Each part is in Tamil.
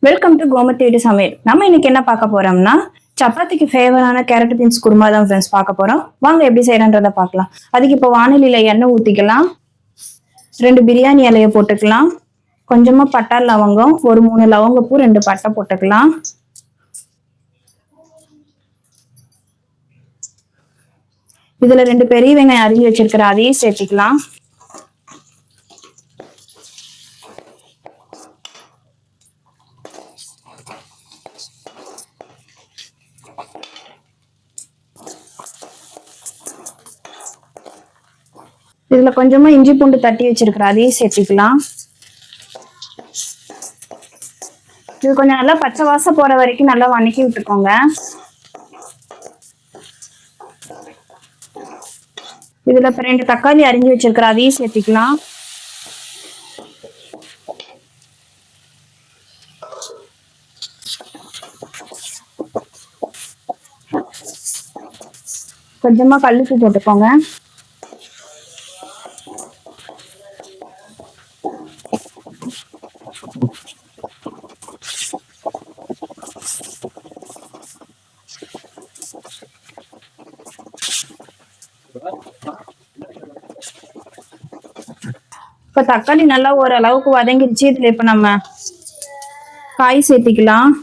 வெல்கம் டு கோமதி வீட்டு சமையல். நம்ம இன்னைக்கு என்ன பார்க்க போறோம்னா சப்பாத்திக்கு ஃபேவரான கேரட் பீன்ஸ் குருமா தான் ஃப்ரெண்ட்ஸ் பார்க்க போறோம். வாங்க எப்படி செய்யறன்றதை பார்க்கலாம். அதுக்கு இப்போ வானிலையில எண்ணெய் ஊற்றிக்கலாம். 2 பிரியாணி இலையை போட்டுக்கலாம். கொஞ்சமா பட்டை லவங்கம், ஒரு 3 லவங்கப்பூ, 2 பட்டை போட்டுக்கலாம். இதுல 2 பெரிய வெங்காயம் அரிஞ்சு வச்சிருக்கிற அதையும் சேர்த்துக்கலாம். இதுல கொஞ்சமா இஞ்சி பூண்டு தட்டி வச்சிருக்கிற அதையும் சேர்த்துக்கலாம். இது கொஞ்சம் நல்லா பச்சை வாசம் போற வரைக்கும் நல்லா வணக்கி விட்டுக்கோங்க. இதுல 2 தக்காளி அரிஞ்சு வச்சிருக்கிற அதையும் சேர்த்துக்கலாம். கொஞ்சமா கல்லுப்பு போட்டுக்கோங்க. இப்ப தக்காளி நல்லா ஓரளவுக்கு வதங்கிடுச்சு. இதுல இப்ப நம்ம காய் சேர்த்திக்கலாம்.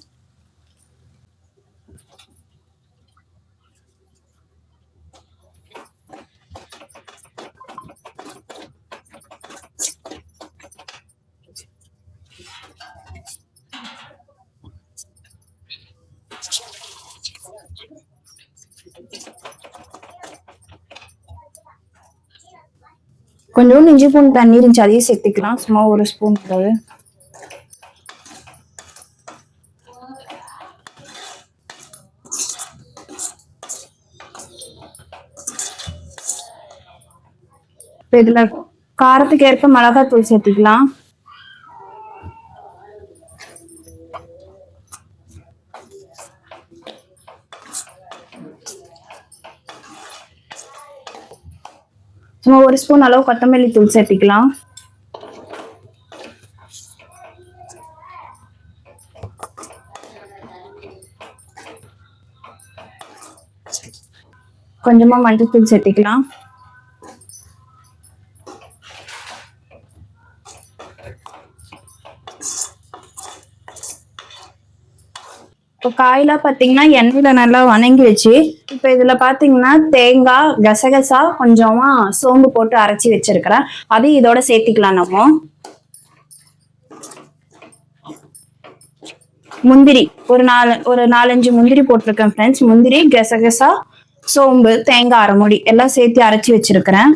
கொஞ்சோண்டு இஞ்சி பூண்டு தண்ணி இருந்துச்சு, அதையும் சேர்த்துக்கலாம். சும்மா 1 ஸ்பூன் போது. இப்போ இதுல காரத்துக்கு ஏற்ப மிளகாத்தூள் சேர்த்துக்கலாம். சும்மா 1 ஸ்பூன் அளவு கொத்தமல்லி தூள் சேர்த்துக்கலாம். கொஞ்சமா மஞ்சள் தூள் சேர்த்துக்கலாம். இப்போ காயெல்லாம் பார்த்தீங்கன்னா எண்ணெயில நல்லா வணங்கி வச்சு, இப்போ இதுல பாத்தீங்கன்னா தேங்காய், கசகசா, கொஞ்சமா சோம்பு போட்டு அரைச்சி வச்சிருக்கிறேன். அதையும் இதோட சேர்த்திக்கலாம். நம்ம முந்திரி ஒரு 4-5 முந்திரி போட்டிருக்கேன் ஃப்ரெண்ட்ஸ். முந்திரி, கசகசா, சோம்பு, தேங்காய் அரை மூடி எல்லாம் சேர்த்து அரைச்சி வச்சிருக்கிறேன்.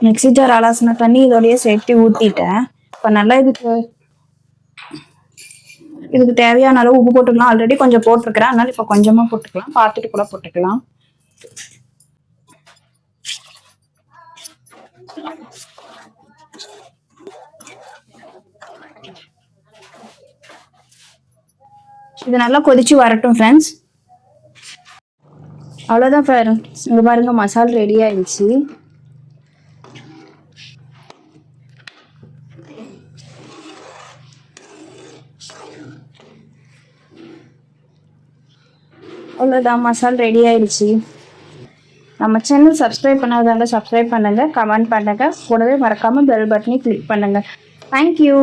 மிக்ஸி ஜார் அலசின தண்ணி இதோடய சேர்த்து ஊற்றிட்டேன். இப்போ நல்லா இதுக்கு தேவையான அளவு உப்பு போட்டுக்கலாம். ஆல்ரெடி கொஞ்சம் போட்டிருக்கிறேன், அதனால இப்போ கொஞ்சமாக போட்டுக்கலாம். பார்த்துட்டு கூட போட்டுக்கலாம். இது நல்லா கொதிச்சு வரட்டும் ஃப்ரெண்ட்ஸ். அவ்வளோதான் ஃப்ரெண்ட்ஸ், இங்கே பாருங்க மசாலா ரெடி ஆயிடுச்சு. அவ்வளோதான், மசாலா ரெடி ஆயிடுச்சு. நம்ம சேனல் சப்ஸ்கிரைப் பண்ணாதவங்க சப்ஸ்கிரைப் பண்ணுங்க, கமெண்ட் பண்ணுங்க, கூடவே மறக்காம பெல் பட்டனை கிளிக் பண்ணுங்க. தேங்க்யூ.